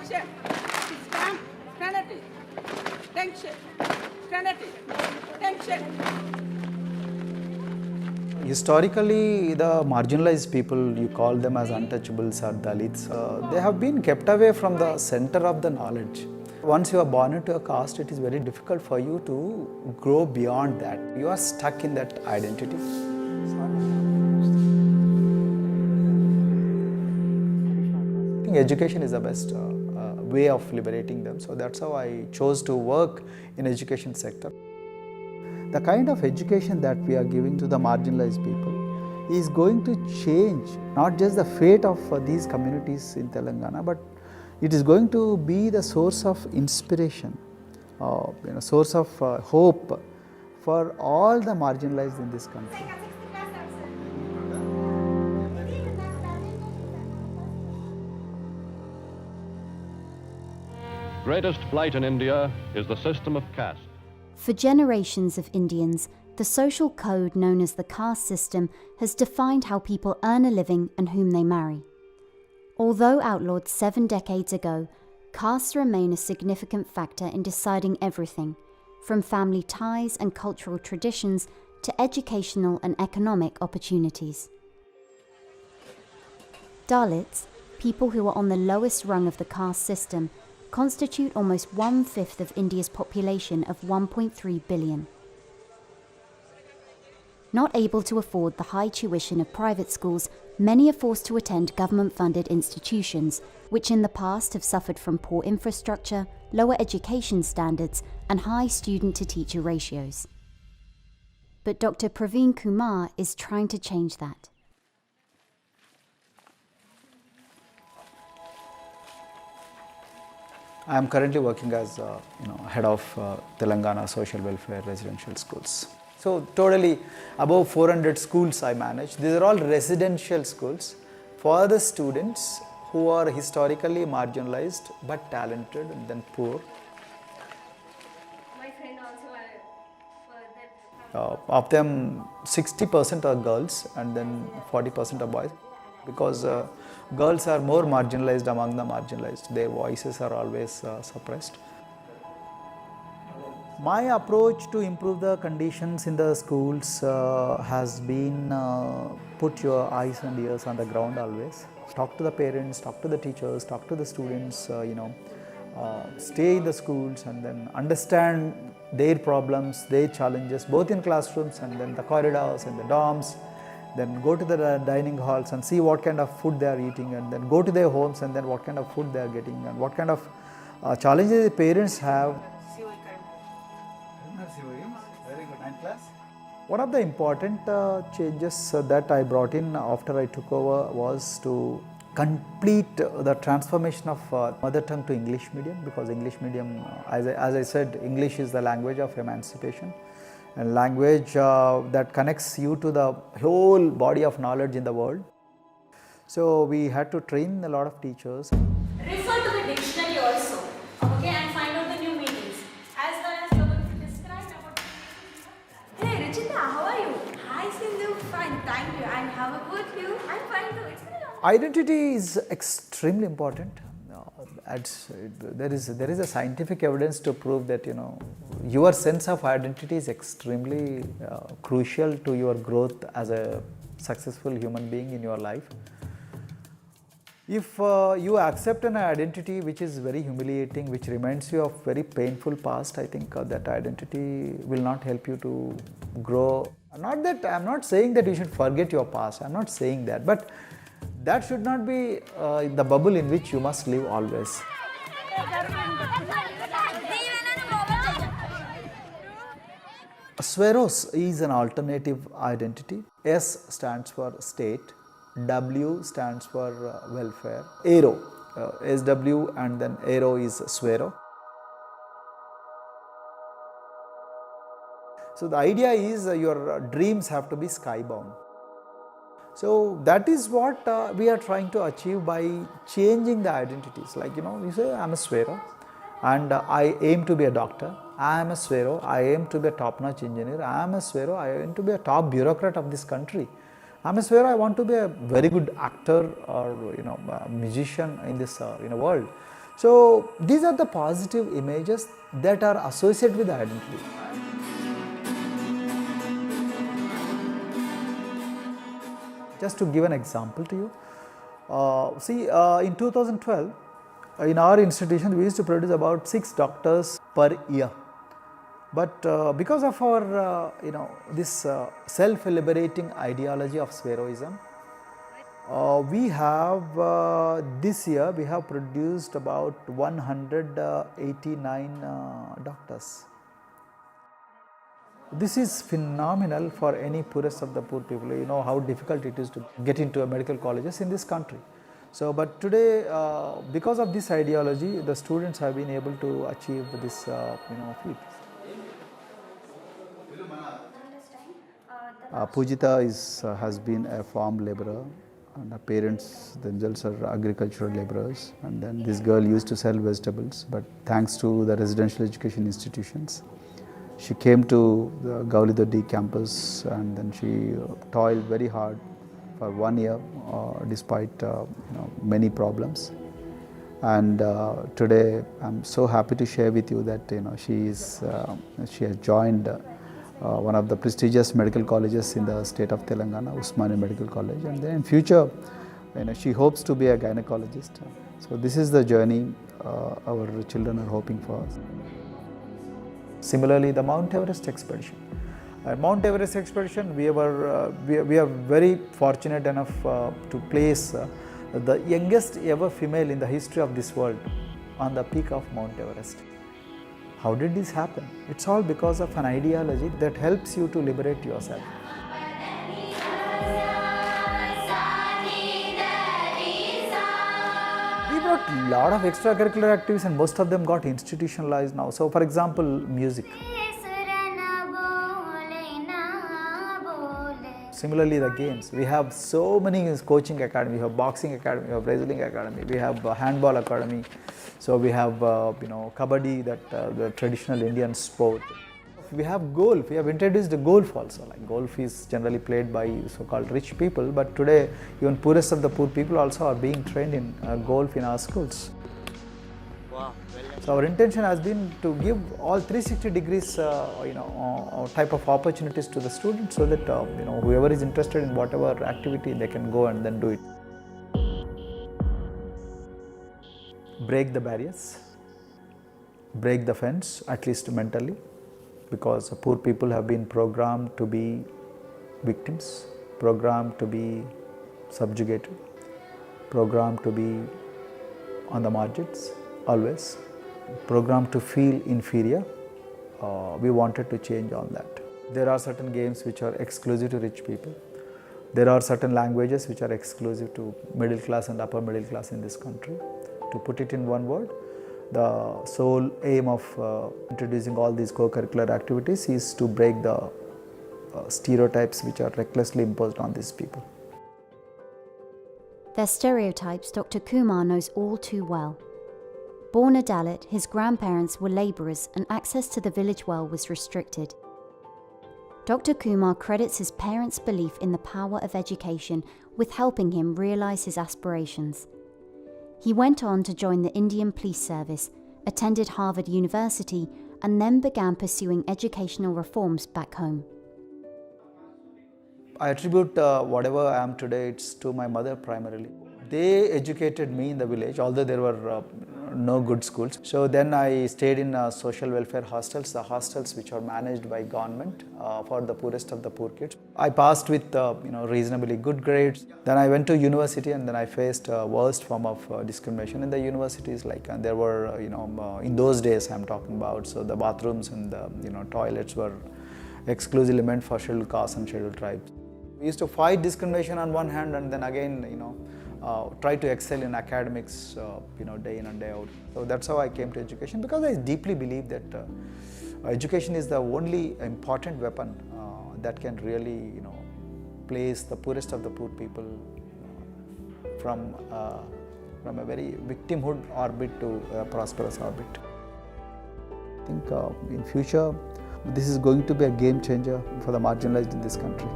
tension, stamp, fanatic, tension, fanatic, tension. Historically, the marginalized people, you call them as untouchables or Dalits, they have been kept away from the center of the knowledge. Once you are born into a caste, it is very difficult for you to grow beyond that. You are stuck in that identity. I think education is the best way of liberating them. So that's how I chose to work in education sector. The kind of education that we are giving to the marginalized people is going to change not just the fate of these communities in Telangana, but it is going to be the source of inspiration, source of hope for all the marginalized in this country. Greatest blight in India is the system of caste. For generations of Indians, the social code known as the caste system has defined how people earn a living and whom they marry. Although outlawed 7 decades ago, castes remain a significant factor in deciding everything, from family ties and cultural traditions to educational and economic opportunities. Dalits, people who are on the lowest rung of the caste system, constitute almost 1/5 of India's population of 1.3 billion. Not able to afford the high tuition of private schools, many are forced to attend government-funded institutions, which in the past have suffered from poor infrastructure, lower education standards, and high student-to-teacher ratios. But Dr. Praveen Kumar is trying to change that. I am currently working as head of Telangana Social Welfare Residential Schools. So totally above 400 schools I manage. These are all residential schools for the students who are historically marginalized but talented and then poor. My friend also Of them, 60% are girls and then 40% are boys, because girls are more marginalized among the marginalized. Their voices are always suppressed. My approach to improve the conditions in the schools has been put your eyes and ears on the ground always. Talk to the parents, talk to the teachers, talk to the students, stay in the schools and then understand their problems, their challenges, both in classrooms and then the corridors and the dorms. Then go to the dining halls and see what kind of food they are eating, and then go to their homes and then what kind of food they are getting and what kind of challenges the parents have. One of the important changes that I brought in after I took over was to complete the transformation of mother tongue to English medium, because English medium, as I said, English is the language of emancipation. And language that connects you to the whole body of knowledge in the world. So we had to train a lot of teachers. refer to the dictionary also, okay, and find out the new meanings, as well as you're going to describe about. Hey Ruchita, how are you? Hi Sindhu, fine, thank you. And how about you? I'm fine too. It's been a long time. Identity is extremely important. There is a scientific evidence to prove that your sense of identity is extremely crucial to your growth as a successful human being in your life. If you accept an identity which is very humiliating, which reminds you of very painful past, I think that identity will not help you to grow. I'm not saying that you should forget your past. I'm not saying that, but that should not be the bubble in which you must live always. Sweros is an alternative identity. S stands for state, W stands for welfare, Aero, SW and then Aero is Swero. So the idea is your dreams have to be skybound. So that is what we are trying to achieve by changing the identities. Like, you say, I'm a Swero and I aim to be a doctor. I am a Swero, I aim to be a top-notch engineer. I am a Swero, I aim to be a top bureaucrat of this country. I am a Swero, I want to be a very good actor or a musician in this world. So these are the positive images that are associated with the identity. Just to give an example to you, in 2012, in our institution we used to produce about 6 doctors per year. But because of our this self-liberating ideology of Sveroism, we have this year we have produced about 189 doctors. This is phenomenal for any poorest of the poor people. You know how difficult it is to get into a medical colleges in this country. So, but today, because of this ideology, the students have been able to achieve this, feat. Pujita has been a farm laborer, and her parents themselves are agricultural laborers. And then this girl used to sell vegetables, but thanks to the residential education institutions, she came to the Gauli Doddi campus, and then she toiled very hard for 1 year, despite many problems. And today, I'm so happy to share with you that she has joined one of the prestigious medical colleges in the state of Telangana, Usmania Medical College, and then in future, she hopes to be a gynecologist. So this is the journey our children are hoping for. Similarly, the Mount Everest expedition. Mount Everest expedition, we are very fortunate enough to place the youngest ever female in the history of this world on the peak of Mount Everest. How did this happen? It's all because of an ideology that helps you to liberate yourself. We brought a lot of extracurricular activities and most of them got institutionalized now. So for example, music. Similarly, the games. We have so many coaching academy. We have boxing academy, we have wrestling academy, we have handball academy. So we have kabaddi, the traditional Indian sport. We have golf. We have introduced golf also. Like golf is generally played by so-called rich people, but today even poorest of the poor people also are being trained in golf in our schools. Wow. So our intention has been to give all 360 degrees, type of opportunities to the students, so that whoever is interested in whatever activity, they can go and then do it. Break the barriers, break the fence, at least mentally, because poor people have been programmed to be victims, programmed to be subjugated, programmed to be on the margins, always, programmed to feel inferior. We wanted to change all that. There are certain games which are exclusive to rich people. There are certain languages which are exclusive to middle class and upper middle class in this country. To put it in one word, the sole aim of introducing all these co-curricular activities is to break the stereotypes which are recklessly imposed on these people. Their stereotypes Dr. Kumar knows all too well. Born a Dalit, his grandparents were labourers and access to the village well was restricted. Dr. Kumar credits his parents' belief in the power of education with helping him realise his aspirations. He went on to join the Indian Police Service, attended Harvard University, and then began pursuing educational reforms back home. I attribute whatever I am today, it's to my mother primarily. They educated me in the village, although there were no good schools. So then I stayed in social welfare hostels, the hostels which are managed by government for the poorest of the poor kids. I passed with reasonably good grades. Then I went to university, and then I faced worst form of discrimination in the universities. Like there were in those days I'm talking about, so the bathrooms and the toilets were exclusively meant for scheduled castes and scheduled tribes. We used to fight discrimination on one hand, and then again try to excel in academics, day in and day out. So that's how I came to education, because I deeply believe that education is the only important weapon that can really, place the poorest of the poor people from a very victimhood orbit to a prosperous orbit. I think in future, this is going to be a game changer for the marginalized in this country.